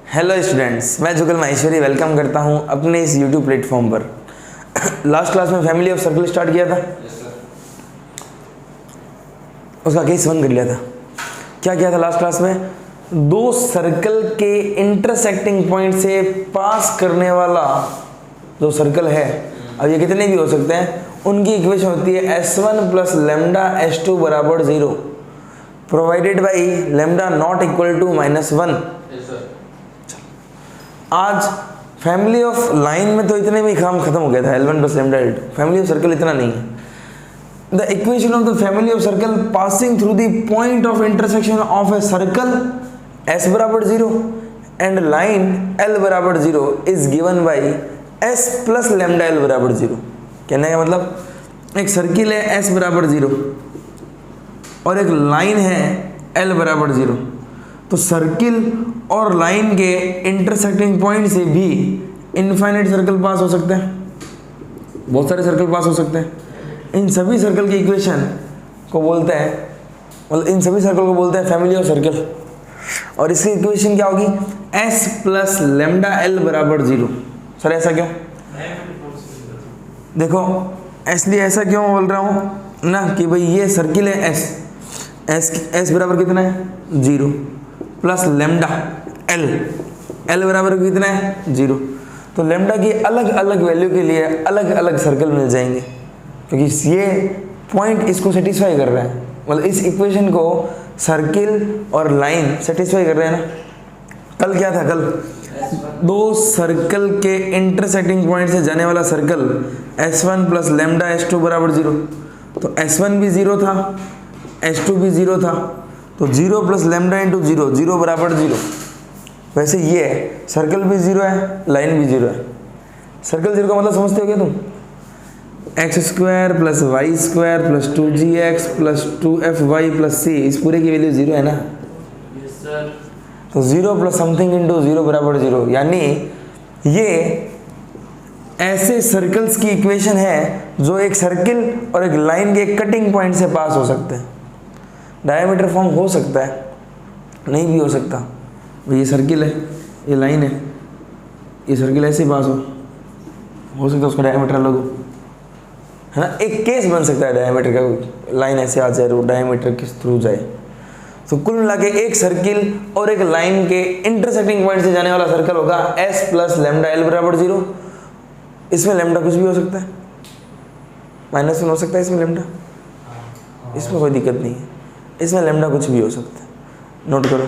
Hello students, मैं जुगल Maheshwari welcome करता हूं अपने इस यूट्यूब प्लेटफॉर्म पर। लास्ट क्लास में फैमिली ऑफ सर्कल स्टार्ट किया था। उसका केस 1 कर लिया था। क्या किया था लास्ट क्लास में? दो सर्कल के इंटरसेक्टिंग पॉइंट से पास करने वाला जो सर्कल है, अब ये कितने भी हो सकते हैं, उनकी इक्वेशन होती है S1 प्लस लेमडा S2 बराबर 0 provided by lambda not equal to -1। आज फैमिली ऑफ लाइन में तो इतने में काम खत्म हो गया था, L1 plus lambda L2। Family of circle इतना नहीं है। The equation of the family of circle passing through the point of intersection of a circle S बराबर 0 एंड लाइन L बराबर 0 is given by S plus lambda L बराबर 0। कहने का मतलब, एक सर्किल है S बराबर 0 और एक लाइन है L बराबर 0, तो सर्किल और लाइन के इंटरसेक्टिंग पॉइंट से भी इनफाइनाइट सर्कल पास हो सकते हैं, बहुत सारे सर्कल पास हो सकते हैं। इन सभी सर्कल की इक्वेशन को बोलते हैं, मतलब इन सभी सर्कल को बोलते हैं फैमिली ऑफ सर्कल। और इसकी इक्वेशन क्या होगी? S प्लस लेमडा L बराबर 0। सर ऐसा क्यों? देखो, इसलिए ऐसा क्यों बोल रहा हूँ ना कि भाई ये सर्किल है S बराबर कितना है? 0 प्लस लेमडा L बराबर कितना है? 0। तो लेमडा की अलग अलग वैल्यू के लिए अलग अलग सर्कल मिल जाएंगे, क्योंकि ये पॉइंट इसको सेटिस्फाई कर रहा है, मतलब इस इक्वेशन को सर्किल और लाइन सेटिस्फाई कर रहे हैं ना। कल क्या था? कल दो सर्कल के इंटरसेक्टिंग पॉइंट से जाने वाला circle S1 plus lambda S2 बराबर 0, तो S1 भी 0 था, S2 भी 0 था, तो 0 प्लस लेमडा इंटू 0, 0 बराबर 0। वैसे ये सर्कल भी 0 है, लाइन भी 0 है। सर्कल 0 का मतलब समझते हो क्या तुम? x square plus Y square plus 2gx plus 2fy plus c, इस पूरे की वैल्यू 0 है ना। तो 0 प्लस समथिंग इंटू 0 बराबर 0, यानी ये ऐसे सर्कल्स की इक्वेशन है जो एक सर्किल और एक लाइन के कटिंग पॉइंट से पास हो सकते हैं। डायमीटर फॉर्म हो सकता है, नहीं भी हो सकता। ये सर्किल है, ये लाइन है, ये सर्किल ऐसे ही पास हो सकता है उसका डायमीटर अलग हो, है ना। एक केस बन सकता है डायमीटर का, लाइन ऐसे आ जाए और डायमीटर किस थ्रू जाए। तो कुल मिला के एक सर्किल और एक लाइन के इंटरसेक्टिंग पॉइंट से जाने वाला सर्कल होगा S प्लस लेमडा L बराबर 0। इसमें लेमडा कुछ भी हो सकता है, -1 हो सकता है इसमें लेमडा, इसमें कोई दिक्कत नहीं है, इसमें लेमडा कुछ भी हो सकता है। नोट करो,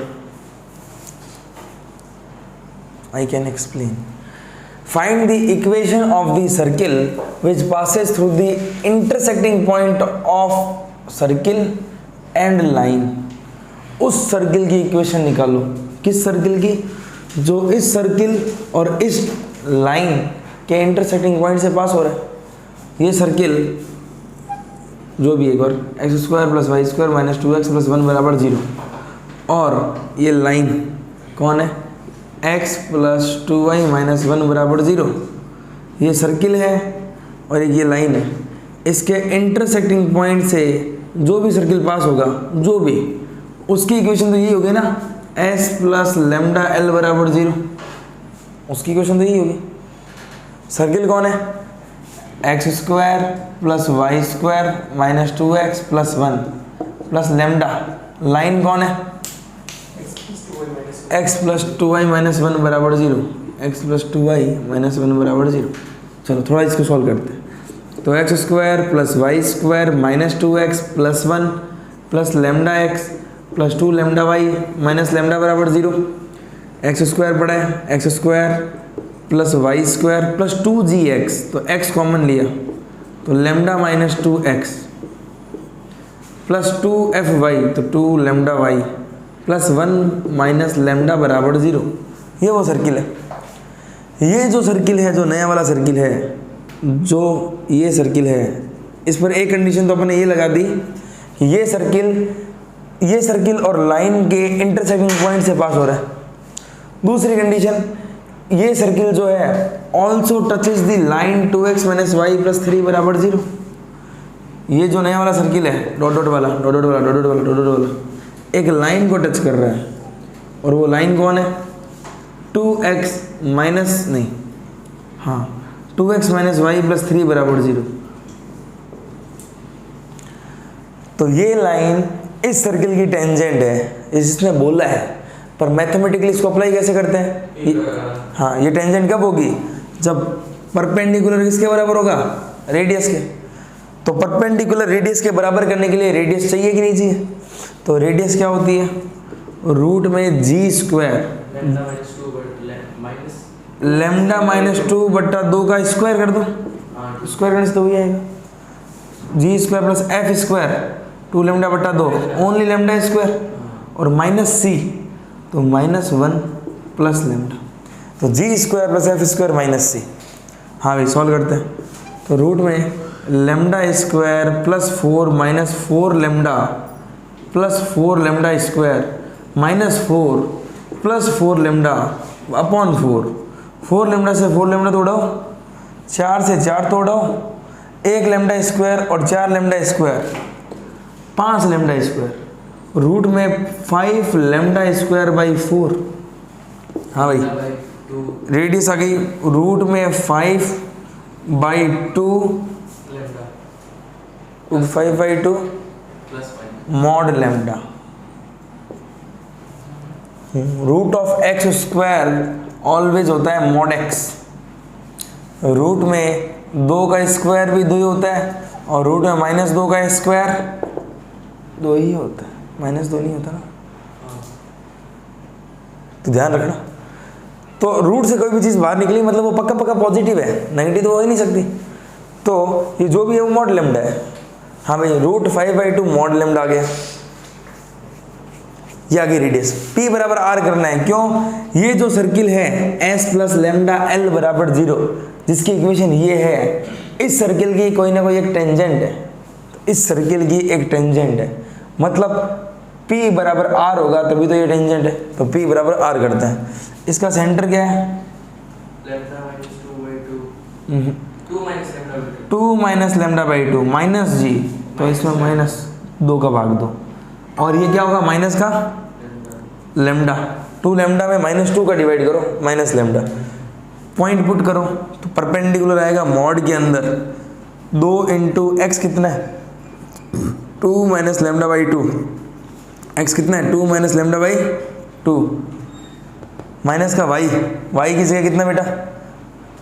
I can explain. Find the equation of the circle which passes through the intersecting point of circle and line. उस सर्किल की इक्वेशन निकालो। किस सर्किल की? जो इस सर्किल और इस लाइन के इंटरसेक्टिंग पॉइंट से पास हो रहा है। ये सर्किल जो भी एक बार x square plus Y square minus 2x plus 1 बराबर 0, और ये लाइन कौन है? x प्लस 2y माइनस 1 बराबर 0। ये सर्किल है और ये लाइन है। इसके इंटरसेक्टिंग पॉइंट से जो भी सर्किल पास होगा, जो भी, उसकी इक्वेशन तो यही होगी ना, S प्लस लेमडा L बराबर 0। उसकी इक्वेशन तो यही होगी। सर्किल कौन है? x square plus Y square minus 2x plus 1 plus lambda. Line कौन है? x प्लस 2y माइनस 1 बराबर 0, x प्लस 2y माइनस 1 बराबर 0। चलो थोड़ा इसको सॉल्व करते हैं। तो x square plus Y square minus 2x plus 1 plus lambda x plus 2 lambda y minus lambda बराबर 0। x स्क्वायर पड़ा है, x square plus Y square plus 2gx, तो x कॉमन लिया तो lambda minus 2x plus 2fy, तो 2 lambda y plus 1 minus lambda बराबर 0। ये वो सर्किल है। ये जो सर्किल है, जो नया वाला सर्किल है, जो ये सर्किल है, इस पर एक कंडीशन तो अपने ये लगा दी कि ये सर्किल और लाइन के इंटरसेक्टिंग पॉइंट से पास हो रहा है। दूसरी कंडीशन, ये सर्किल जो है also touches the line 2x minus Y plus 3 बराबर 0। ये जो नया वाला सर्किल है, डॉट डॉट वाला, डॉट डॉट वाला, डॉट डॉट वाला, एक लाइन को टच कर रहा है, और वो लाइन कौन है? 2x माइनस नहीं, हाँ 2x माइनस वाई प्लस 3 बराबर 0। तो ये लाइन इस सर्किल की टेंजेंट है, इसने बोला है, पर मैथमेटिकली इसको अप्लाई कैसे करते हैं? हाँ, ये टेंजेंट कब होगी? जब परपेंडिकुलर किसके बराबर होगा? रेडियस के। तो परपेंडिकुलर रेडियस के बराबर करने के लिए रेडियस चाहिए कि नहीं चाहिए? तो रेडियस क्या होती है? रूट में जी स्क्वायर लेमडा माइनस 2 बट्टा 2 का स्क्वायर कर दो, स्क्वायर करने से तो वही आएगा, g square plus f square 2 lambda बट्टा 2 ओनली लेमडा स्क्वायर, और माइनस सी तो -1 प्लस लेमडा, तो g square plus f square minus c. हाँ भाई सॉल्व करते हैं। तो रूट में lambda square plus 4 minus 4 lambda plus 4 lambda square minus 4 plus 4 lambda upon 4 lambda से 4 लेमडा तोड़ाओ, 4 से 4 तोड़ाओ, 1 लेमडा स्क्वायर और 4 lambda square 5 lambda square, root में 5 लेमडा स्क्वायर बाई 4। हाँ भाई रेडियस आ गई रूट में 5 by 2 5 by 2 mod lambda, root of X square always होता है मॉड एक्स, रूट में 2 का स्क्वायर भी 2 ही होता है, और रूट में -2 का स्क्वायर 2 ही होता है, -2 नहीं होता ना, तो ध्यान रखना। तो रूट से कोई भी चीज़ बाहर निकली मतलब वो पक्का पक्का पॉजिटिव है, नेगेटिव तो हो ही नहीं सकती। तो ये जो भी है वो मॉड लेमडा है। हाँ भाई रूट 5/2 मॉड लेमडा आ गया, ये आ गई रेडियस। P बराबर R करना है, क्यों? ये जो सर्किल है S प्लस लेमडा L बराबर 0, जिसकी इक्वेशन ये है, इस सर्किल की कोई ना कोई एक टेंजेंट है, इस सर्किल की एक टेंजेंट है, मतलब P बराबर R होगा तभी तो ये टेंजेंट है, तो P बराबर R करते हैं। इसका सेंटर क्या है? 2 माइनस लेमडा बाई 2 माइनस जी, तो इसमें -2 का भाग दो, और ये क्या होगा? माइनस का लेमडा, 2 लेमडा में -2 का डिवाइड करो, माइनस लेमडा, पॉइंट पुट करो तो परपेंडिकुलर आएगा मॉड के अंदर 2 इंटू एक्स कितना है? 2 माइनस लेमडा बाई 2, एक्स कितना है? 2 माइनस लेमडा बाई 2, माइनस का वाई, वाई की जगह कितना बेटा?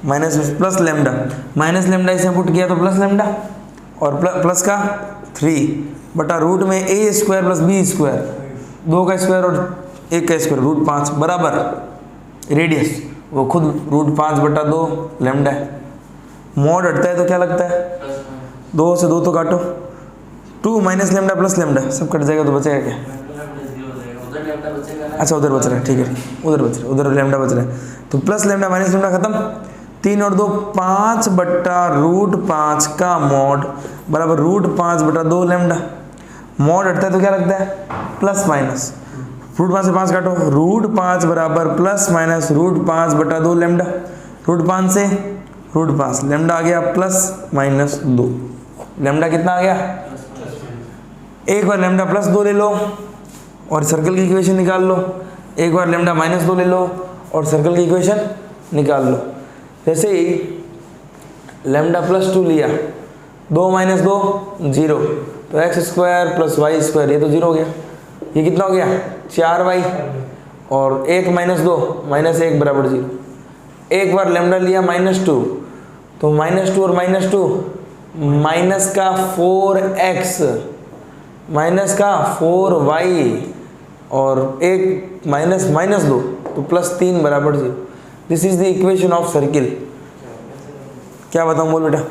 Minus plus lambda, minus lambda इसे पुट किया तो प्लस लेमडा, और प्लस का 3 बटा रूट में ए स्क्वायर प्लस बी स्क्वायर, 2 का स्क्वायर और 1 का स्क्वायर, रूट 5 बराबर रेडियस वो खुद रूट 5 बटा 2 लेमडा है। मॉड हटता है तो क्या लगता है? 2 से 2 तो काटो, 2 माइनस लेमडा प्लस लेमडा सब कट जाएगा तो बचेगा क्या? अच्छा उधर बच रहा है, ठीक है उधर बच रहा है, उधर लेमडा बच रहा है, तो प्लस लेमडा माइनस लेमडा खत्म, 3 और 2 5 बट्टा रूट 5 का मॉड बराबर रूट 5 बटा 2 लेमडा। मॉड हटता है तो क्या लगता है? प्लस माइनस, रूट 5 से 5 काटो, रूट 5 बराबर प्लस माइनस रूट 5 बटा 2 लेमडा, रूट 5 से रूट 5 लेमडा आ गया प्लस माइनस 2, लेमडा कितना आ गया? एक बार लेमडा प्लस 2 ले लो और सर्कल की इक्वेशन निकाल लो, एक बार लेमडा -2 ले लो और सर्कल की इक्वेशन निकाल लो। जैसे ही लेमडा प्लस 2 लिया, 2 माइनस 2 0, तो X square plus Y square ये तो 0 हो गया, ये कितना हो गया? 4y, और 1 माइनस 2 -1 बराबर 0। एक बार लेमडा लिया -2, तो -2 और -2 माइनस का 4x माइनस का 4y, और 1 माइनस 2 तो +3 बराबर 0। This is the equation of circle. क्या बताऊं, बोल बेटा?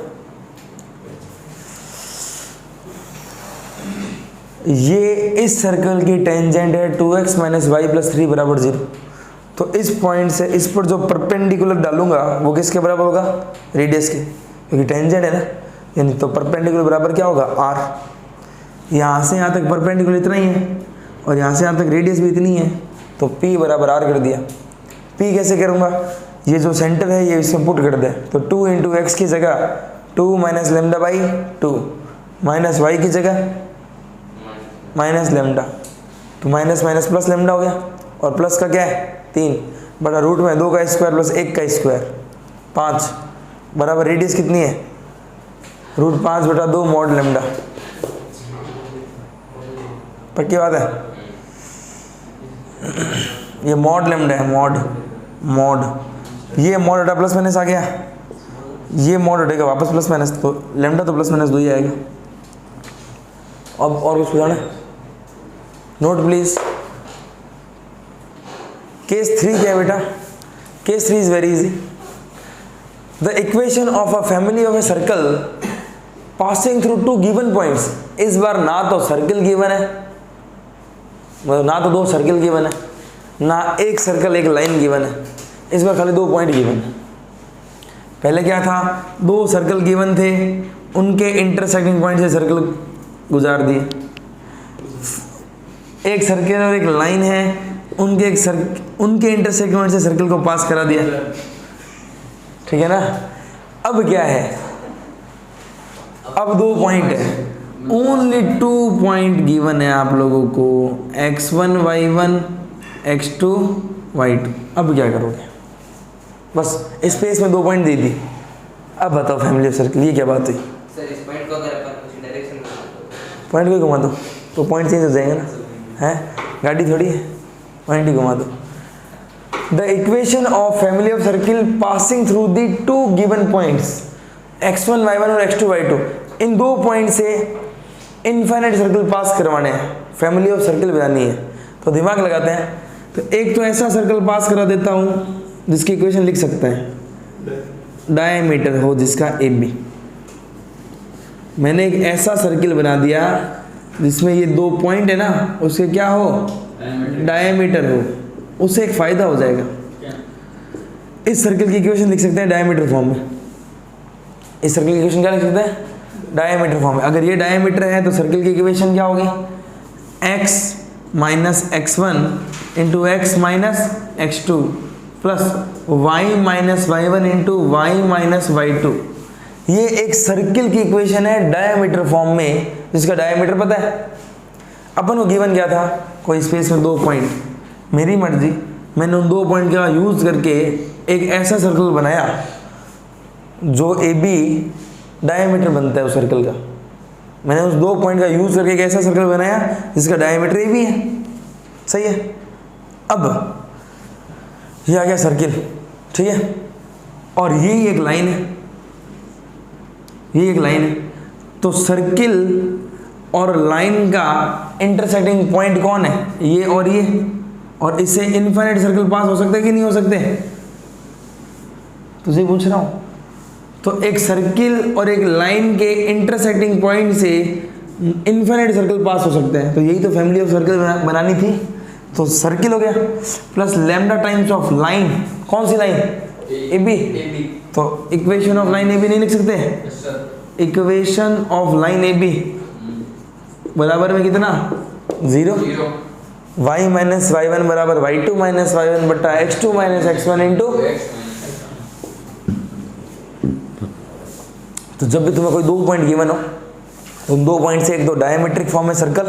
ये इस सर्कल की टेंजेंट है 2x माइनस वाई प्लस 3 बराबर 0। तो इस पॉइंट से इस पर जो परपेंडिकुलर डालूंगा वो किसके बराबर होगा? रेडियस के, क्योंकि टेंजेंट है ना, यानी तो परपेंडिकुलर बराबर क्या होगा? r। यहाँ से यहाँ तक परपेंडिकुलर इतना ही है और यहाँ से यहाँ तक रेडियस भी इतनी है, तो p बराबर r कर दिया। p कैसे करूँगा? ये जो सेंटर है ये इसमें पुट कर दे, तो 2 इंटू एक्स की जगह 2 minus lambda by 2 minus Y की जगह माइनस लेमडा, तो माइनस माइनस प्लस लेमडा हो गया, और प्लस का क्या है? 3, बटा रूट में 2 का स्क्वायर प्लस 1 का स्क्वायर 5 बराबर रेडियस कितनी है रूट 5 बटा 2 मॉड लेमडा। पक्की बात है, ये मॉड लेमडा है, मॉड ये मॉड हटा प्लस माइनस आ गया, ये मॉड हटेगा वापस प्लस माइनस, तो लेमडा तो प्लस माइनस 2 ही आएगा। अब और कुछ बताना, नोट प्लीज। केस 3 क्या है बेटा, case 3 is very easy. The equation of a family of a circle passing through 2 given points. इस बार ना तो सर्कल गिवन है, मतलब ना तो 2 सर्कल गिवन है, ना एक सर्कल एक लाइन गिवन है, इस बार खाली 2 पॉइंट गिवन है। पहले क्या था, 2 सर्कल गिवन थे, उनके इंटरसेक्टिंग पॉइंट से सर्कल गुजार दिए। एक सर्कल और एक लाइन है, उनके इंटरसेक्टिंग पॉइंट से सर्कल को पास करा दिया, ठीक है ना। अब क्या है, अब 2 पॉइंट है, ओनली 2 पॉइंट गिवन है आप लोगों को, x1 y1 x2 y2। अब क्या करोगे, बस स्पेस में 2 पॉइंट दे दी। अब बताओ फैमिली ऑफ सर्कल, ये क्या बात हुई सर? इस पॉइंट को अगर अपन कुछ डायरेक्शन में पॉइंट को घुमा दो तो पॉइंट चेंज हो जाएंगे ना, है गाड़ी थोड़ी है, पॉइंट ही घुमा दो। The equation of family of circle passing through the 2 given points x1 y1 और x2 y2, इन 2 पॉइंट से इनफाइनाइट सर्कल पास करवाने हैं, फैमिली ऑफ सर्कल बनानी है। तो दिमाग लगाते हैं, तो एक तो ऐसा सर्कल पास करा देता हूँ जिसकी इक्वेशन लिख सकते हैं, डायमीटर हो जिसका ए बी। मैंने एक ऐसा सर्किल बना दिया जिसमें ये 2 पॉइंट है ना, उसके क्या हो, डायमीटर हो, उससे एक फायदा हो जाएगा। इस सर्किल की इक्वेशन लिख सकते हैं डायमीटर फॉर्म में। इस सर्किल की इक्वेशन क्या लिख सकते हैं, डायमीटर फॉर्म में। अगर ये डायमीटर है तो सर्किल की इक्वेशन क्या होगी, x minus x1 into x minus x2 plus y minus y1 into y minus y2। ये एक सर्किल की इक्वेशन है डायमीटर फॉर्म में, जिसका डायमीटर पता है। अपन को गिवन क्या था, कोई स्पेस में 2 पॉइंट, मेरी मर्जी, मैंने उन 2 पॉइंट का यूज करके एक ऐसा सर्कल बनाया जो ए बी डायमीटर बनता है उस सर्कल का। मैंने उस 2 पॉइंट का यूज करके एक ऐसा सर्कल बनाया जिसका डायमीटर ए बी है, सही है। अब ये आ गया सर्किल, ठीक है, और ये एक लाइन है, ये एक लाइन है। तो सर्किल और लाइन का इंटरसेक्टिंग पॉइंट कौन है, ये और ये, और इससे इनफाइनाइट सर्कल पास हो सकते हैं कि नहीं हो सकते, तुझे पूछ रहा हूं। तो एक सर्किल और एक लाइन के इंटरसेक्टिंग पॉइंट से इनफाइनाइट सर्कल पास हो सकते हैं, तो यही तो फैमिली ऑफ सर्कल बनानी थी। तो सर्किल हो गया plus lambda times of line, कौन सी लाइन, ए बी। तो equation of line A B नहीं लिख सकते, equation of line A B बराबर में कितना, 0। y माइनस y1 बराबर y2 माइनस y1 बटा x2 माइनस x1 इंटू। तो जब भी तुम्हें कोई 2 पॉइंट गिवन हो, उन 2 पॉइंट से एक दो डायमेट्रिक फॉर्म में सर्कल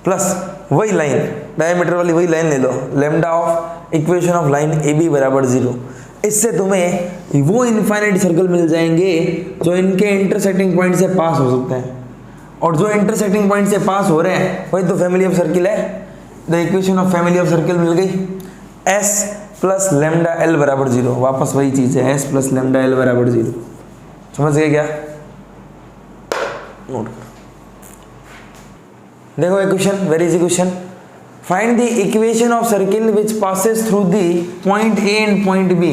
प्लस वही लाइन, डायमीटर वाली वही लाइन ले लो, lambda of equation of line A B बराबर 0। इससे तुम्हें वो इनफाइनाइट सर्कल मिल जाएंगे जो इनके इंटरसेक्टिंग पॉइंट से पास हो सकते हैं, और जो इंटरसेक्टिंग पॉइंट से पास हो रहे हैं वही तो फैमिली ऑफ सर्किल है। The equation of family of circle मिल गई, s प्लस लेमडा एल बराबर 0, वापस वही चीज़ है, s प्लस लेमडा एल बराबर 0। समझ गए क्या, नोट देखो एक question, very easy question. Find the equation of circle which passes through the point A and point B.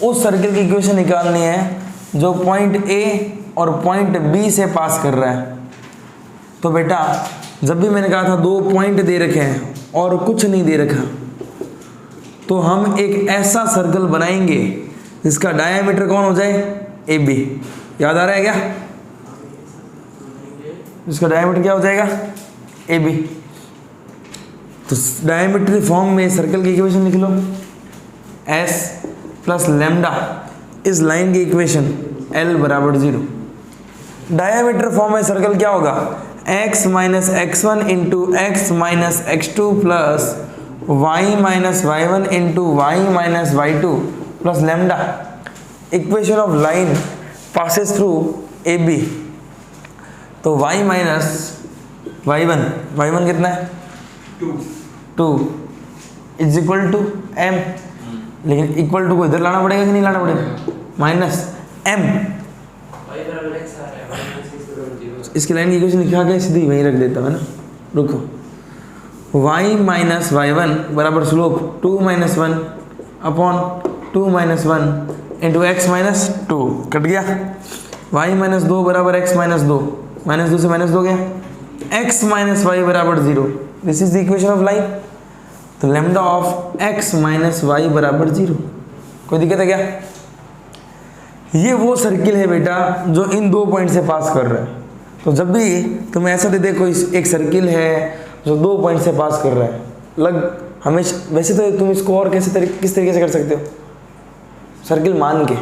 उस सर्किल की इक्वेशन निकालनी है जो पॉइंट ए और पॉइंट बी से पास कर रहा है। तो बेटा जब भी मैंने कहा था 2 पॉइंट दे रखे हैं और कुछ नहीं दे रखा, तो हम एक ऐसा सर्कल बनाएंगे जिसका डायमीटर कौन हो जाए, ए बी। याद आ रहा है क्या, जिसका डायमीटर क्या हो जाएगा, ए बी। तो डायमीटर फॉर्म में सर्कल की इक्वेशन लिख लो, s प्लस लेमडा इस लाइन की इक्वेशन l बराबर 0। डायमीटर फॉर्म में सर्कल क्या होगा, x minus x1 into x minus x2 plus y minus Y one into Y minus Y two plus lambda equation of line passes through A B. तो y minus Y one कितना है 2 is equal to m, लेकिन equal to को इधर लाना पड़ेगा कि नहीं लाना पड़ेगा, माइनस m। इसकी लाइन की इक्वेशन लिखा गया सीधी वहीं रख देता है ना, रुको। y माइनस वाई वन बराबर slope 2 minus one upon 2 minus one into x minus 2, cut गया। y माइनस 2 बराबर x माइनस 2, माइनस 2 से माइनस 2 गया, x माइनस वाई बराबर 0। This is the equation of line. तो lambda of x minus y बराबर 0। कोई दिक्कत है क्या? ये वो सर्किल है बेटा जो इन 2 पॉइंट से पास कर रहा है। तो जब भी तुम्हें ऐसा दे दे कोई एक सर्किल है जो 2 पॉइंट से पास कर रहा है, हमेशा वैसे तो तुम इसको और किस तरीके से कर सकते हो, सर्किल मान के।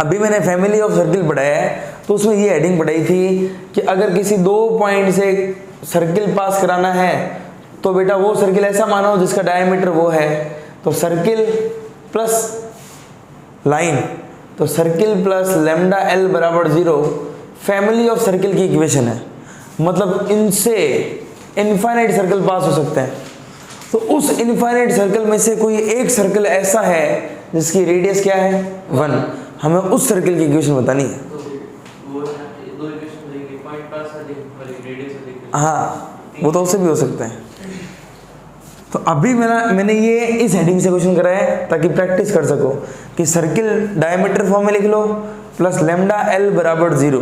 अभी मैंने फैमिली ऑफ सर्किल पढ़ाया है, तो उसमें ये हेडिंग पढ़ाई थी कि अगर किसी 2 पॉइंट से सर्किल पास कराना है तो बेटा वो सर्किल ऐसा मानो जिसका डायमीटर वो है। तो सर्किल प्लस लाइन, तो सर्किल प्लस लेमडा एल बराबर 0 फैमिली ऑफ सर्किल की इक्वेशन है। मतलब इनसे इनफाइनाइट सर्कल पास हो सकते हैं। तो उस इनफाइनाइट सर्कल में से कोई एक सर्कल ऐसा है जिसकी रेडियस क्या है 1, हमें उस सर्कल की इक्वेशन बतानी है। हाँ, वो तो उससे भी हो सकता है। तो अभी मैंने ये इस हेडिंग से क्वेश्चन कराया है ताकि प्रैक्टिस कर सको कि सर्किल डायमीटर फॉर्म में लिख लो प्लस लेमडा एल बराबर 0।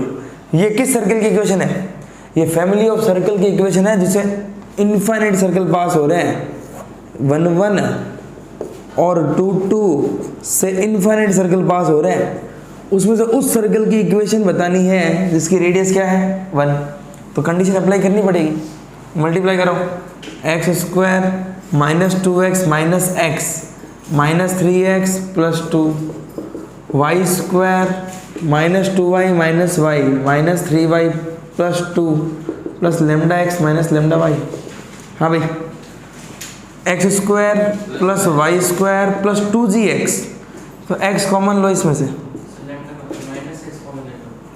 ये किस सर्किल की इक्वेशन है? ये फैमिली ऑफ सर्कल की इक्वेशन है जिसे इनफाइनाइट सर्कल पास हो रहे हैं, 1 1 और 2 2 से इनफाइनाइट सर्कल पास हो रहे हैं। उसमें से उस सर्कल की इक्वेशन बतानी है जिसकी रेडियस क्या है 1। तो कंडीशन अप्लाई करनी पड़ेगी, मल्टीप्लाई करो, x square minus 2x minus x minus 3x plus 2, y square minus 2y minus y minus 3y plus 2 plus lambda x minus lambda y. हाँ भाई, x square plus Y square plus 2gx, तो x common लो इसमें से,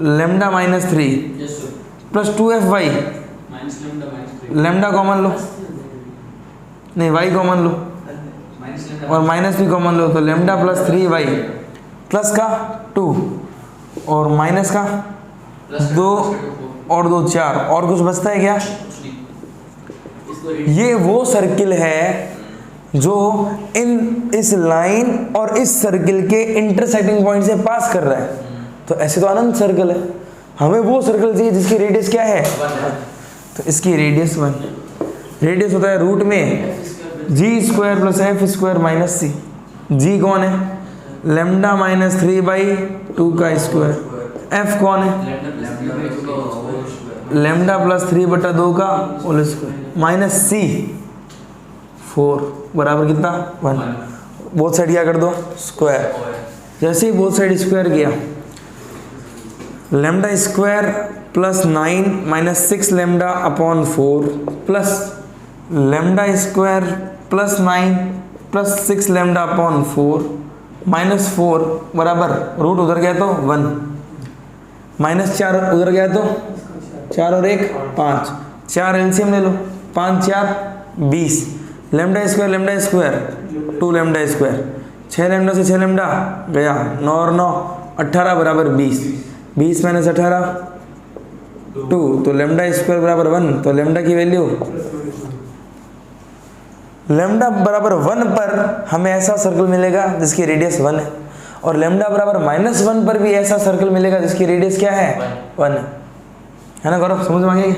lambda minus 3 plus 2fy, lambda common लो, नहीं y common लो और minus भी कॉमन लो, तो लेमडा प्लस 3y प्लस का 2 और माइनस का 2 और 2 4, और कुछ बचता है क्या? ये वो सर्किल है जो इस लाइन और इस सर्किल के इंटरसेक्टिंग पॉइंट से पास कर रहा है। तो ऐसे तो अनंत सर्कल है, हमें वो सर्कल चाहिए जिसकी रेडियस क्या है, तो इसकी रेडियस 1। रेडियस होता है रूट में g square plus f square minus c. G कौन है? लेमडा माइनस 3/2 का स्क्वायर। एफ कौन है? लेमडा प्लस 3/2 का होल स्क्वायर माइनस सी 4 बराबर कितना 1। बोथ साइड क्या कर दो स्क्वायर। जैसे ही बोथ साइड स्क्वायर किया, lambda square plus 9 minus 6 lambda upon 4 plus lambda square plus 9 plus 6 lambda upon 4 minus 4 बराबर रूट उधर गया तो 1 माइनस 4 उधर गया तो 4 और 1 5, 4 एलसीएम ले लो, 5 4 20, lambda square 2 lambda square, 6 lambda से 6 लेमडा गया 9 और 9 18 बराबर 20, 20 माइनस 18 2, तो लेमडा स्क्वायर बराबर 1। तो लेमडा की वैल्यू लेमडा बराबर 1 पर हमें ऐसा सर्कल मिलेगा जिसकी रेडियस 1 है, और लेमडा बराबर -1 पर भी ऐसा सर्कल मिलेगा जिसकी रेडियस क्या है 1 है ना। करो, समझ में आ गया?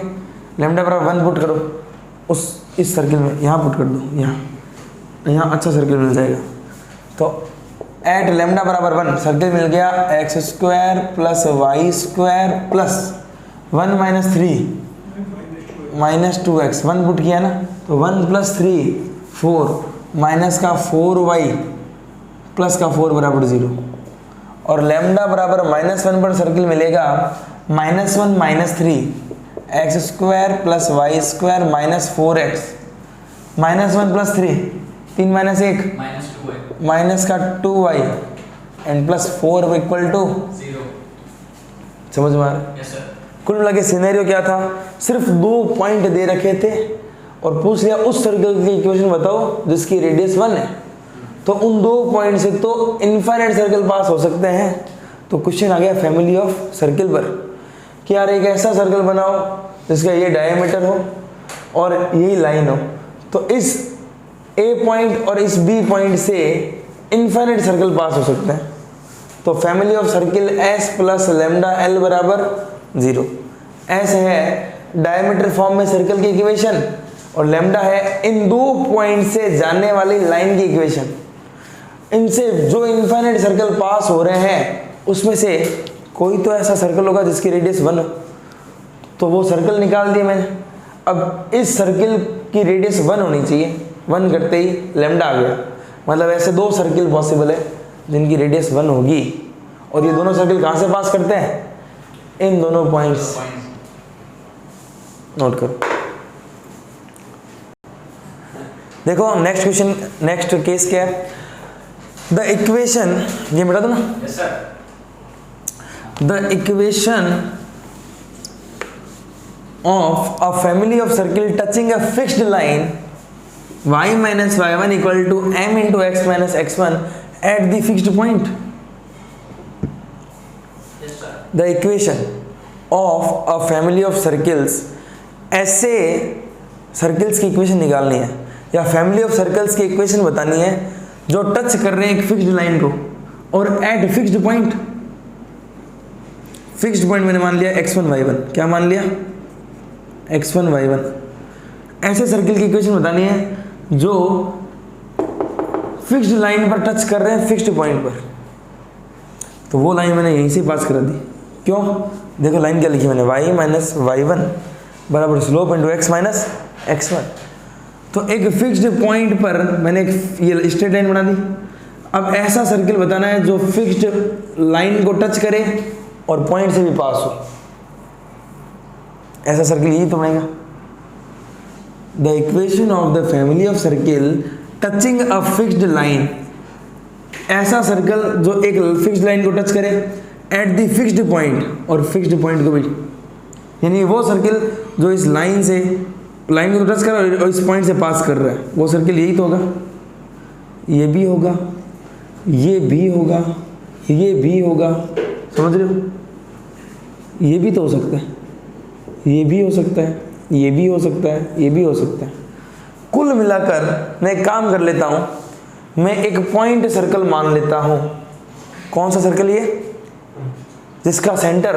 लेमडा बराबर 1 पुट करो इस सर्कल में, यहाँ पुट कर दो, यहाँ अच्छा सर्कल मिल जाएगा। तो एट लेमडा बराबर 1 सर्कल मिल गया X square plus Y square plus 1 minus 3 minus 2x, 1 put किया ना, तो 1 प्लस 3 4 माइनस का 4y प्लस का 4 बराबर 0, और लेमडा बराबर -1 पर सर्किल मिलेगा -1 minus 3 X square plus Y square minus 4x -1 + 3, 3 - 1 -2y minus का 2y एंड +4 = 0। समझ में आ रहा है? Yes sir. कुल मिला के सिनेरियो क्या था, सिर्फ 2 पॉइंट दे रखे थे और पूछ लिया उस सर्कल की इक्वेशन बताओ जिसकी रेडियस 1 है। तो उन 2 पॉइंट से तो इनफाइनाइट सर्कल पास हो सकते हैं। तो क्वेश्चन आ गया फैमिली ऑफ सर्कल पर कि यार एक ऐसा सर्कल बनाओ जिसका ये डायमीटर हो और यही लाइन हो, तो इस ए पॉइंट और इस बी पॉइंट से इनफाइनाइट सर्कल पास हो सकते हैं। तो family of circle S + λl = 0। S है डायमीटर फॉर्म में सर्कल की इक्वेशन और लैम्डा है इन 2 पॉइंट से जाने वाली लाइन की इक्वेशन। इनसे जो इनफाइनाइट सर्कल पास हो रहे हैं उसमें से कोई तो ऐसा सर्कल होगा जिसकी रेडियस 1 हो, तो वो सर्कल निकाल दिया मैंने। अब इस सर्कल की रेडियस 1 होनी चाहिए, 1 करते ही लैम्डा आ गया, मतलब ऐसे 2 सर्कल पॉसिबल है जिनकी रेडियस 1 होगी। और ये दोनों सर्कल कहाँ से पास करते हैं, इन दोनों पॉइंट्स। नोट करो। देखो नेक्स्ट क्वेश्चन, नेक्स्ट केस क्या है, द इक्वेशन, ये मिटा दो ना। Yes sir. The equation of a family of circle touching a fixed line y minus y1 equal to m into x minus x1 at the fixed point. Yes sir. The equation of a family of circles, ऐसे circles की equation निकालनी है या family of circles की equation बतानी है जो touch कर रहे हैं एक फिक्स्ड लाइन को और at fixed point. Fixed point मैंने मान लिया x1 y1, क्या मान लिया x1 y1। ऐसे सर्कल की इक्वेशन बतानी है जो फिक्स्ड लाइन पर टच कर रहे हैं फिक्स्ड पॉइंट पर। तो वो लाइन मैंने यहीं से पास करा दी। क्यों, देखो लाइन क्या लिखी मैंने, y माइनस y1 बराबर slope into x minus x1। तो एक फिक्स्ड पॉइंट पर मैंने एक ये स्ट्रेट लाइन बना दी। अब ऐसा सर्कल बताना है जो फिक्स्ड लाइन को टच करे और पॉइंट से भी पास हो, ऐसा सर्कल यही तो बनेगा। The equation of the family of circle touching a fixed line, ऐसा सर्कल जो एक फिक्स्ड लाइन को टच करे एट द फिक्स्ड पॉइंट और फिक्स्ड पॉइंट को भी, यानी वो सर्कल जो इस लाइन से लाइन को टच कर रहा है और इस पॉइंट से पास कर रहा है, वो सर्कल यही तो होगा। ये भी होगा, ये भी होगा, ये भी होगा, समझ रहे हो? ये भी तो हो सकता है, ये भी हो सकता है, ये भी हो सकता है, ये भी हो सकता है। कुल मिलाकर मैं एक काम कर लेता हूँ, मैं एक पॉइंट सर्कल मान लेता हूँ। कौन सा सर्कल ये, जिसका सेंटर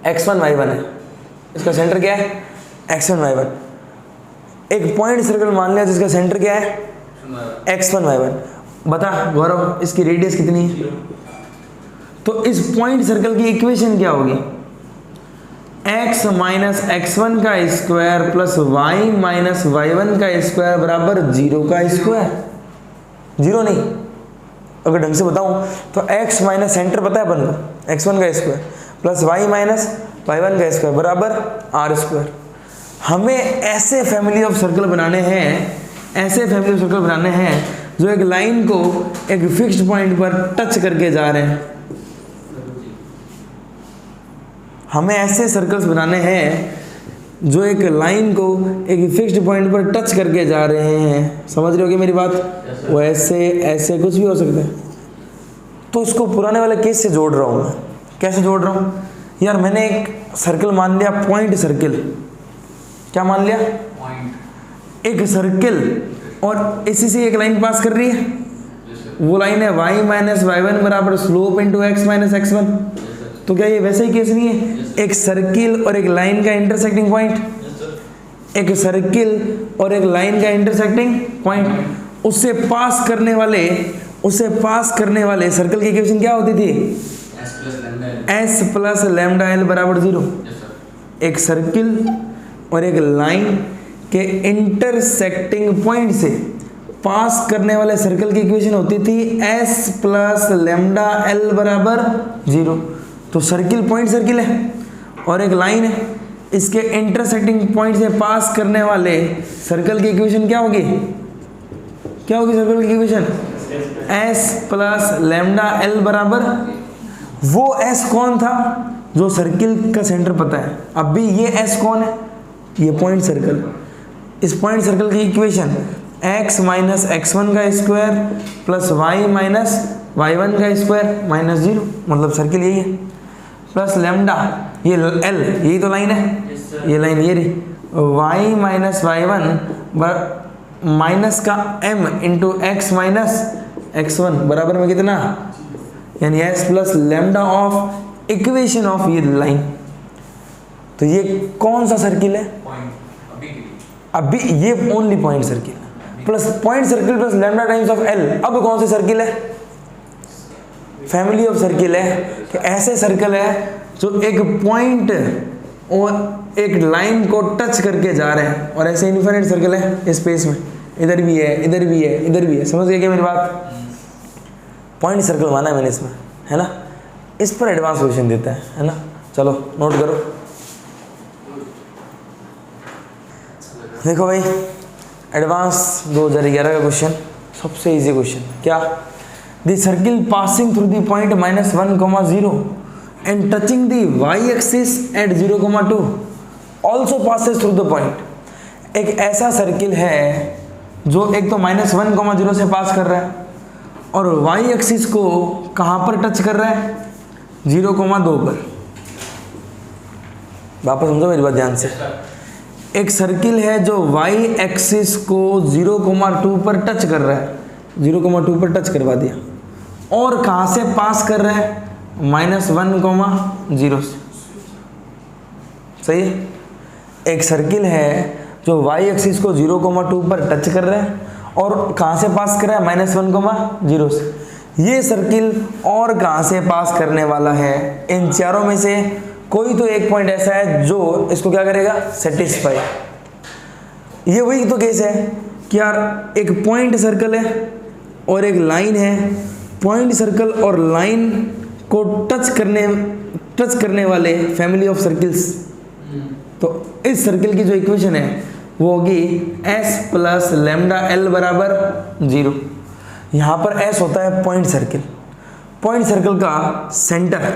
x1 y1 है। इसका सेंटर क्या है, x1 y1। एक पॉइंट सर्कल मान लिया जिसका सेंटर क्या है, x1 y1। बता गौरव इसकी रेडियस कितनी है? तो इस पॉइंट सर्कल की इक्वेशन क्या होगी, x माइनस x1 का square plus y minus y1 का स्क्वायर बराबर 0 का स्क्वायर। 0 नहीं, अगर ढंग से बताऊं तो x माइनस सेंटर पता है अपन को, x1 का square plus y minus y1 का स्क्वायर बराबर r स्क्वायर। हमें ऐसे फैमिली ऑफ सर्कल बनाने हैं, ऐसे फैमिली ऑफ सर्कल बनाने हैं जो एक लाइन को एक फिक्स्ड पॉइंट पर टच करके जा रहे हैं। हमें ऐसे सर्कल्स बनाने हैं जो एक लाइन को एक फिक्स्ड पॉइंट पर टच करके जा रहे हैं। समझ रहे हो क्या मेरी बात? वो ऐसे ऐसे कुछ भी हो सकता है। तो इसको पुराने वाले केस से जोड़ रहा हूँ मैं। कैसे जोड़ रहा हूँ यार, मैंने एक सर्कल मान लिया पॉइंट सर्कल। क्या मान लिया? पॉइंट। एक सर्कल और इसी से एक लाइन पास कर रही है, वो लाइन है y माइनस y1 बराबर slope into x minus x1। तो क्या ये वैसे ही केस नहीं है, एक सर्किल और एक लाइन का इंटरसेक्टिंग पॉइंट, एक सर्किल और एक लाइन का इंटरसेक्टिंग पॉइंट, उससे पास करने वाले सर्कल की इक्वेशन क्या होती थी? s प्लस लैम्डा एल बराबर 0। एक सर्किल और एक लाइन के इंटरसेक्टिंग पॉइंट से पास करने वाले सर्कल की इक्वेशन होती थी s प्लस लैम्डा एल बराबर 0। तो सर्किल पॉइंट सर्किल है और एक लाइन है, इसके इंटरसेक्टिंग पॉइंट से पास करने वाले सर्कल की इक्वेशन क्या होगी? क्या होगी सर्कल की equation? s plus lambda L बराबर, वो s कौन था? जो सर्किल का सेंटर पता है। अब भी ये s कौन है? ये पॉइंट सर्कल। इस पॉइंट सर्कल की इक्वेशन x माइनस x1 का square plus y minus y1 का स्क्वायर माइनस 0, मतलब सर्किल यही है, प्लस लेमडा ये l, यही तो लाइन है, ये लाइन ये रही, y माइनस y1 माइनस का m into x minus x1 बराबर में कितना? यानी s plus lambda of equation of ये लाइन। तो ये कौन सा सर्किल है? अभी ये only point circle plus point circle plus lambda times of L. अब कौन सी सर्किल है? फैमिली ऑफ सर्किल है कि ऐसे सर्कल है जो एक पॉइंट और एक लाइन को टच करके जा रहे हैं, और ऐसे इनफिनिट सर्कल है स्पेस में, इधर भी है, इधर भी है, इधर भी है। समझ गए क्या मेरी बात? पॉइंट सर्कल माना है मैंने इसमें, है ना। इस पर एडवांस क्वेश्चन देता है ना। चलो नोट करो। देखो भाई, एडवांस 2011 का क्वेश्चन, सबसे इजी क्वेश्चन। क्या? The circle passing through the point -1,0 and touching the y axis at 0,2 also passes through the point. एक ऐसा सर्किल है जो एक तो -1,0 से पास कर रहा है और y एक्सिस को कहाँ पर टच कर रहा है? 0,2 पर। वापस समझो मेरी बात ध्यान से। एक सर्किल है जो y एक्सिस को 0,2 पर टच कर रहा है, 0,2 पर टच करवा दिया, और कहाँ से पास कर रहा है? -1,0 से। सही है। एक सर्किल है जो y एक्सिस को 0,2 पर टच कर रहा है और कहाँ से पास कर रहा है? -1,0 से। ये सर्किल और कहाँ से पास करने वाला है? इन चारों में से कोई तो एक पॉइंट ऐसा है जो इसको क्या करेगा? सेटिस्फाई। ये वही तो केस है कि यार एक पॉइंट सर्कल है और एक लाइन है, पॉइंट सर्कल और लाइन को टच करने वाले फैमिली ऑफ सर्किल्स। तो इस सर्किल की जो इक्वेशन है वो होगी s प्लस लेमडा एल बराबर 0। यहाँ पर s होता है पॉइंट सर्किल। पॉइंट सर्कल का सेंटर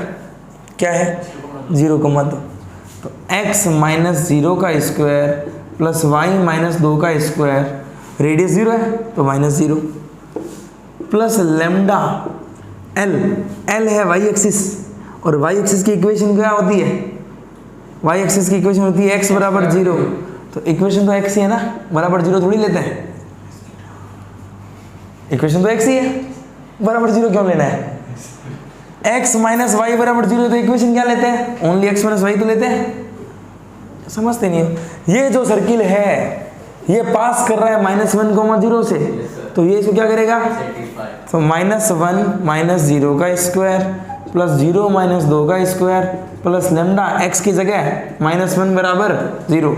क्या है? 0,2। तो x माइनस 0 का स्क्वायर प्लस y माइनस 2 का स्क्वायर, रेडियस 0 है तो -0, प्लस लेमडा एल, एल है y एक्सिस, और y एक्सिस की इक्वेशन क्या होती है? y एक्सिस की इक्वेशन होती है x बराबर 0। तो इक्वेशन तो x ही है ना, बराबर 0 थोड़ी लेते हैं। इक्वेशन तो x ही है, बराबर 0 क्यों लेना है? x माइनस वाई बराबर 0, तो इक्वेशन क्या लेते हैं? ओनली x माइनस वाई तो लेते हैं। समझते नहीं हो? ये जो सर्किल है ये पास कर रहा है -1,0 से, तो ये इसको क्या करेगा? तो -1 माइनस 0 का स्क्वायर प्लस 0 माइनस 2 का स्क्वायर प्लस लेमडा x की जगह -1 बराबर 0,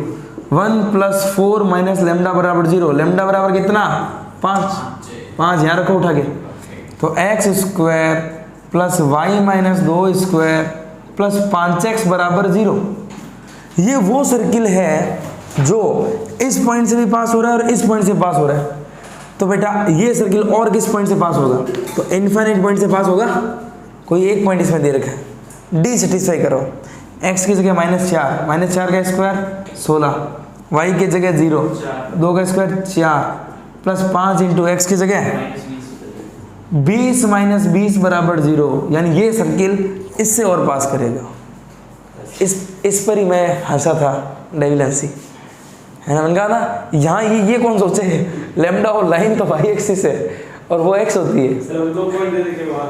1 प्लस 4 माइनस लेमडा बराबर 0। लेमडा बराबर कितना? 5 यहाँ रखो उठा के। तो x square plus y minus 2 square plus 5x बराबर 0। ये वो सर्किल है जो इस पॉइंट से भी पास हो रहा है और इस पॉइंट से पास हो रहा है। तो बेटा ये सर्किल और किस पॉइंट से पास होगा? तो इनफाइनाइट पॉइंट से पास होगा। कोई एक पॉइंट इसमें दे रखा है, डी सेटिस्फाई करो। x की जगह -4 का स्क्वायर 16, y की जगह 0, 2 का स्क्वायर 4 प्लस 5 इंटू x की जगह 20 माइनस 20 बराबर 0। यानी ये सर्किल इससे और पास करेगा। इस पर ही मैं हंसा था, डेविलेंसी है ना। मैंने कहा था यहाँ ये कौन सोचे, लेमडा और लाइन तो y एक्सिस है और वो x होती है। सर दो पॉइंट दे देंगे वहां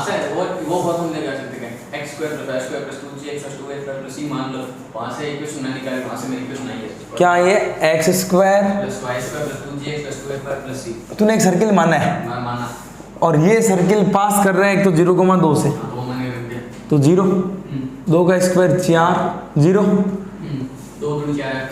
से वो बहुत हम ले सकते हैं x square plus y square plus 2gx plus 2h plus c मान लो, वहां से इक्वेशन ना निकाले, वहां से मेरी इक्वेशन आई है। क्या ये x square plus y square plus 2gx plus 2h plus c तूने एक सर्किल माना है माना, और ये सर्किल पास कर रहा है एक तो 0,2 से, वो मैंने रख दिया। तो 0, 2 का स्क्वायर 4, 0, 2 गुण क्या है?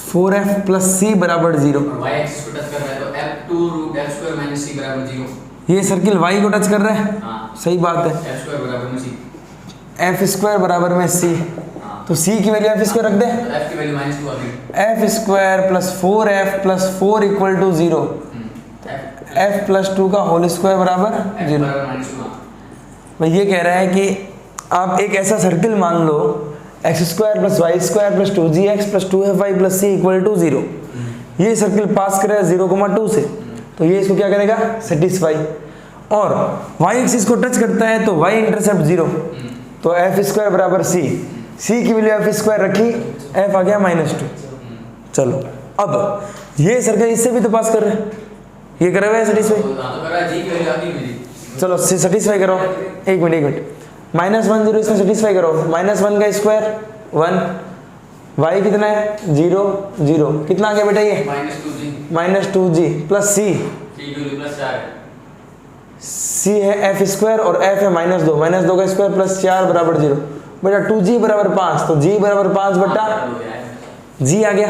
4f प्लस c बराबर 0। और y एक्सिस को टच कर रहा है तो f2 root f square minus c बराबर 0। ये सर्किल y को टच कर रहा है। हां सही बात है। f स्क्वायर बराबर में c, f स्क्वायर बराबर में c, हां तो सी की वैल्यू एफ स्क्वायर रख दे, तो f की वैल्यू -2 आ गई। एफ स्क्वायर प्लस 4f प्लस 4 इक्वल टू 0, एफ प्लस 2 का होल स्क्वायर बराबर f 0। बराबर -2। भाई ये कह रहा है कि आप एक ऐसा सर्किल मान लो x square plus Y square plus 2gx plus 2fy plus c equal to 0। ये सर्किल पास करेगा 0,2 से, तो ये इसको क्या करेगा, सेटिस्फाई। और वाई एक्सिस को टच करता है तो वाई इंटरसेप्ट 0, तो एफ स्क्वायर बराबर सी, सी की वैल्यू एफ स्क्वायर रखी, एफ आ गया -2। चलो अब ये सर्किल इससे भी तो पास कर रहे हैं, ये करे हुए सेटिस्फाई। तो कर रहा है g की वैल्यू आ गई मेरी। चलो सेटिस्फाई करो, एक मिनट, -1 0 इसमें सेटिस्फाई करो, -1 का स्क्वायर 1, y कितना है 0 0, कितना आ गया बेटा ये -2g प्लस सी, c की वैल्यू +4 है। सी है एफ स्क्वायर और एफ है -2 का स्क्वायर प्लस 4 बराबर 0। बेटा 2g बराबर 5, तो g बराबर 5 बटा g आ गया,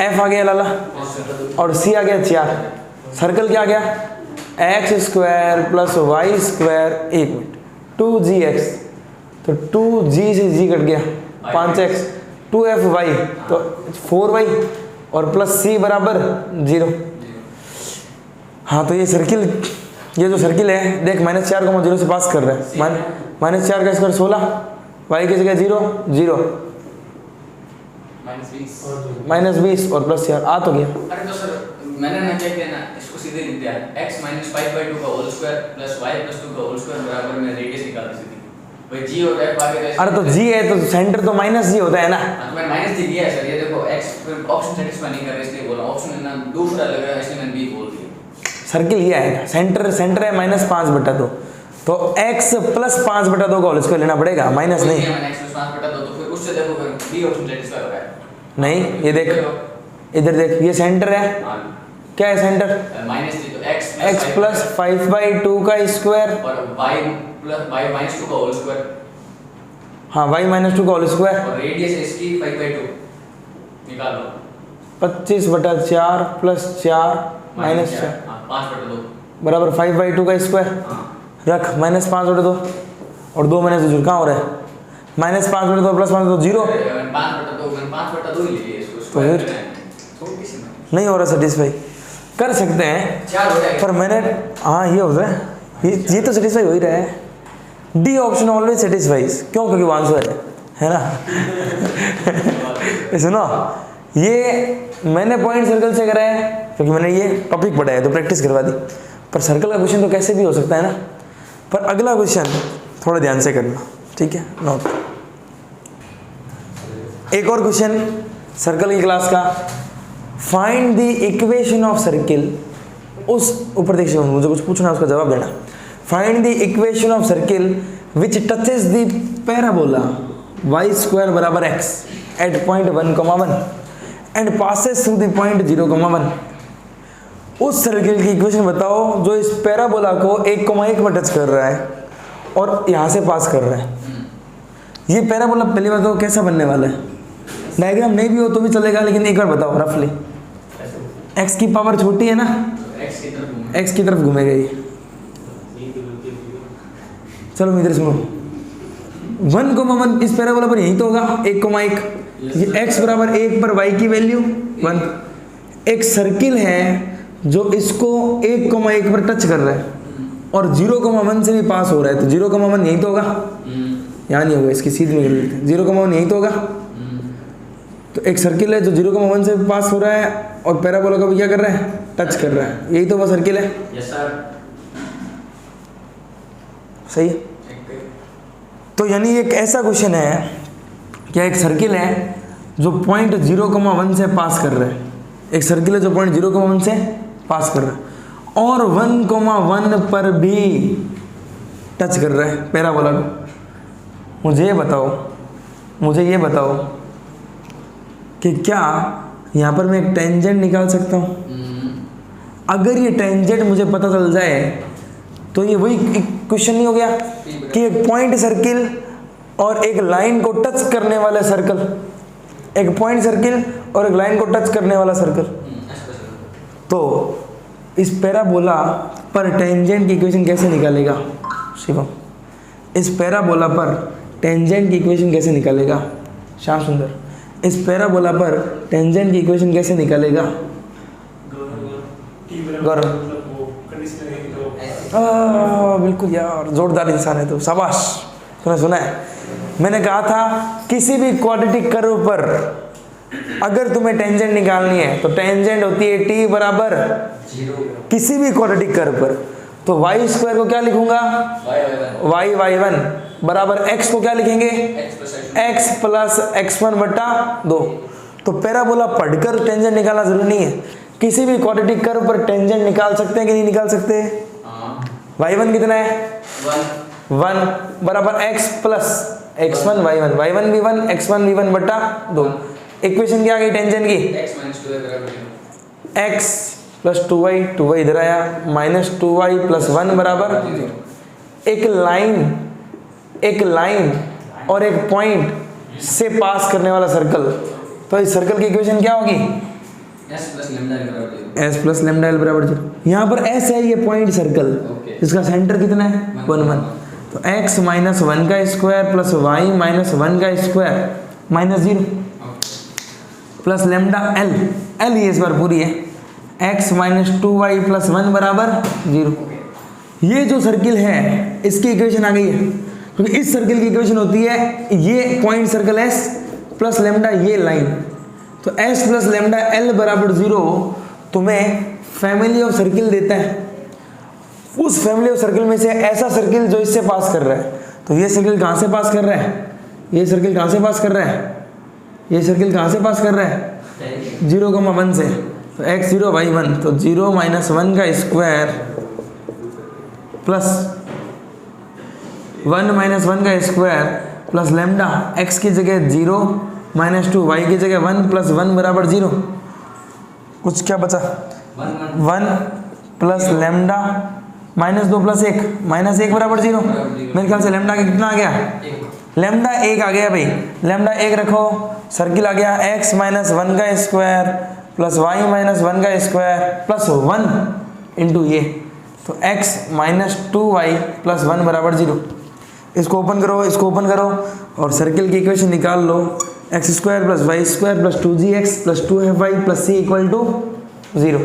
f आ गया लाला, और c आ गया 4। सर्कल क्या आ गया, X square plus Y square, एक मिनट 2gx, तो 2g से g कट गया 5x, 2fy तो 4y और प्लस c बराबर 0। हाँ तो ये सर्किल, ये जो सर्किल है देख -4 को 0 से पास कर रहा है, -4 का स्क्वायर 16, y की जगह 0 0 -20 और प्लस 4 आ तो गया। अरे तो सर मैंने ना क्या किया ना, इसको सीधे लिख दिया x - 5/2 का होल स्क्वायर प्लस y + 2 का होल स्क्वायर बराबर में रेडियस निकाल दी सीधी। भाई g और f आगे तो, अरे तो g है तो सेंटर तो -g होता है ना। तो मैंने -g दिया है सर, ये देखो x ऑप्शन सेटिस्फाई नहीं कर रहा इसलिए बोला, ऑप्शन ना दूसरा लग रहा है इसलिए मैंने b बोल दिया। सर्किल ये आएगा, सेंटर है -5/2, तो x प्लस 5/2 का होल स्क्वायर लेना पड़ेगा, माइनस नहीं। मैंने x + 5/2, तो फिर उससे देखो फिर b ऑप्शन सेटिस्फाई हो रहा है। नहीं ये देख, इधर देख, ये सेंटर है, क्या है सेंटर, -3, तो x प्लस 5/2 का स्क्वायर और y -2 का होल स्क्वायर, हाँ y -2 का होल स्क्वायर, और रेडियस इसकी 5/2 निकाल लो, 25/4 प्लस 4 -4 5/2 बराबर 5/2 का स्क्वायर, रख -5/2 और 2 -2 कहाँ हो रहा है, -5/2 प्लस 5/2 0, 5/2 ही लिए इसको, तो फिर छोटी सी नहीं हो रहा, सेटिस्फाई कर सकते हैं 4 हो जाएगा। पर मैंने, हाँ ये होता है, ये तो सेटिस्फाई हो ही रहा है, डी ऑप्शन ऑलवेज सेटिस्फाइज, क्यों, क्योंकि वो आंसर है ना। सुनो, ये मैंने पॉइंट सर्कल से कराया है क्योंकि मैंने ये टॉपिक पढ़ा है तो प्रैक्टिस करवा दी, पर सर्कल का क्वेश्चन तो कैसे भी हो सकता है ना। पर अगला क्वेश्चन थोड़ा ध्यान से करना, ठीक है, नोट। एक और क्वेश्चन सर्कल की क्लास का, find the equation of circle, उस ऊपर देखिए मुझे कुछ पूछना है उसका जवाब देना। Find the equation of circle which touches the parabola y² बराबर x at point 1,1 and passes through the point 0,1। उस सर्किल की इक्वेशन बताओ जो इस पैराबोला को 1,1 पर टच कर रहा है और यहाँ से पास कर रहा है। ये पैराबोला पहली बात तो कैसा बनने वाला है, डायग्राम नहीं भी हो तो भी चलेगा, लेकिन एक बार बताओ रफली, x की पावर छोटी है ना, x की तरफ घूमेगा ये। चलो इधर सुनो, 1,1 इस पैराबोला पर यही तो होगा, 1,1, ये x बराबर 1 पर y की वैल्यू 1। एक सर्किल है जो इसको 1,1 पर टच कर रहा है और 0,1 से भी पास हो रहा है, तो 0,1 यही तो होगा, यहाँ नहीं होगा, इसकी सीधी निकल लेते हैं, 0,1 यही तो होगा। तो एक सर्किल है जो 0,1 से पास हो रहा है और पैराबोला को भी क्या कर रहा है, टच कर रहा है, यही तो वो सर्किल है। यस सर, सही है। तो यानी एक ऐसा क्वेश्चन है कि एक सर्किल है जो पॉइंट 0,1 से पास कर रहा है, एक सर्किल है जो पॉइंट 0,1 से पास कर रहा है और 1,1 पर भी टच कर रहा है पैराबोला को। मुझे ये बताओ कि क्या यहाँ पर मैं एक टेंजेंट निकाल सकता हूँ? अगर ये टेंजेंट मुझे पता चल जाए तो ये वही क्वेश्चन नहीं हो गया कि एक पॉइंट सर्किल और एक लाइन को टच करने वाला सर्कल, एक पॉइंट सर्किल और एक लाइन को टच करने वाला सर्कल। तो इस पैराबोला पर टेंजेंट की इक्वेशन कैसे निकालेगा शिवम? इस पैराबोला पर टेंजेंट की इक्वेशन कैसे निकालेगा? श्याम सुंदर, इस पैराबोला पर टेंजेंट की इक्वेशन कैसे निकालेगा? गौरव, बिल्कुल यार, जोरदार इंसान है तो, शाबाश, तूने सुना है। मैंने कहा था किसी भी क्वाड्रेटिक कर्व पर अगर तुम्हें टेंजेंट निकालनी है तो टेंजेंट होती है t बराबर 0 किसी भी क्वाड्रेटिक कर्व पर। तो y स्क्वायर को क्या लिखूंगा? y1 बराबर x को क्या लिखेंगे? x प्लस x1 बटा 2। तो पैराबोला पढ़कर टेंजेंट निकालना जरूरी नहीं है, किसी भी क्वाड्रेटिक कर्व पर टेंजेंट निकाल सकते हैं कि नहीं निकाल सकते? y1 कितना है? 1 बराबर x plus x1 y1, y1 भी 1, x1 भी 1 बटा 2। इक्वेशन क्या आ गई टेंजेंट की? x प्लस 2y, 2y इधर आया, माइनस 2y प्लस 1 बराबर 0। एक लाइन और एक पॉइंट से पास करने वाला सर्कल, तो इस सर्कल की इक्वेशन क्या होगी? s प्लस लेमडा एल बराबर 0। यहाँ पर s है ये पॉइंट सर्कल, इसका सेंटर कितना है? 1 1। तो x माइनस 1 का स्क्वायर प्लस y माइनस 1 का square minus 0 plus lambda L ये इस बार पूरी है, x माइनस 2y प्लस 1 बराबर 0। ये जो सर्किल है इसकी इक्वेशन आ गई है, क्योंकि इस सर्किल की इक्वेशन होती है ये point circle s plus lambda ये लाइन। तो s प्लस लेमडा l बराबर 0 तुम्हें फैमिली ऑफ सर्किल देता है। उस फैमिली ऑफ सर्किल में से ऐसा सर्किल जो इससे पास कर रहा है, तो ये सर्किल कहाँ से पास कर रहा है? ये सर्किल कहाँ से पास कर रहा है? ये सर्किल कहाँ से पास कर रहा है? 0,1 से। तो x0 y1, तो 0 माइनस 1 का स्क्वायर प्लस 1 माइनस 1 का स्क्वायर प्लस लेमडा x की जगह 0 माइनस 2, y की जगह 1 प्लस 1 बराबर 0। कुछ क्या बचा? 1 plus lambda minus 2 plus 1 minus 1 बराबर 0। मेरे ख्याल से लेमडा का कितना आ गया? लेमडा 1 आ गया भाई, लेमडा 1 रखो, सर्किल आ गया x माइनस 1 का स्क्वायर प्लस y माइनस 1 का स्क्वायर प्लस 1 इंटू ये, तो x माइनस 2y प्लस 1 बराबर 0। इसको ओपन करो, इसको ओपन करो और सर्किल की इक्वेशन निकाल लो। x square plus Y square plus 2gx plus 2y plus c equal to 0।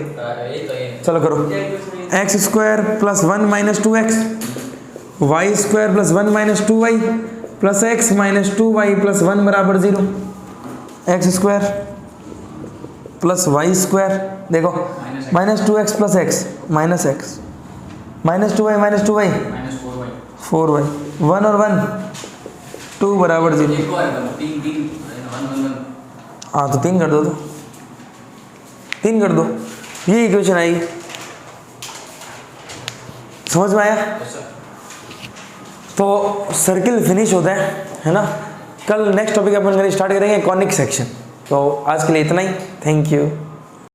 चलो करो, x square plus 1 minus 2x, y square plus 1 minus 2y plus x minus 2y plus 1 बराबर 0। x square plus Y square, देखो minus 2x plus x minus x minus 2y minus 2y 4y, 1 और 1 2 बराबर 0। हाँ तो 3 कर दो, तो 3 कर दो, ये इक्वेशन आई। समझ में आया? तो सर्किल फिनिश होता है ना। कल नेक्स्ट टॉपिक अपन स्टार्ट करेंगे कॉनिक सेक्शन। तो आज के लिए इतना ही, थैंक यू।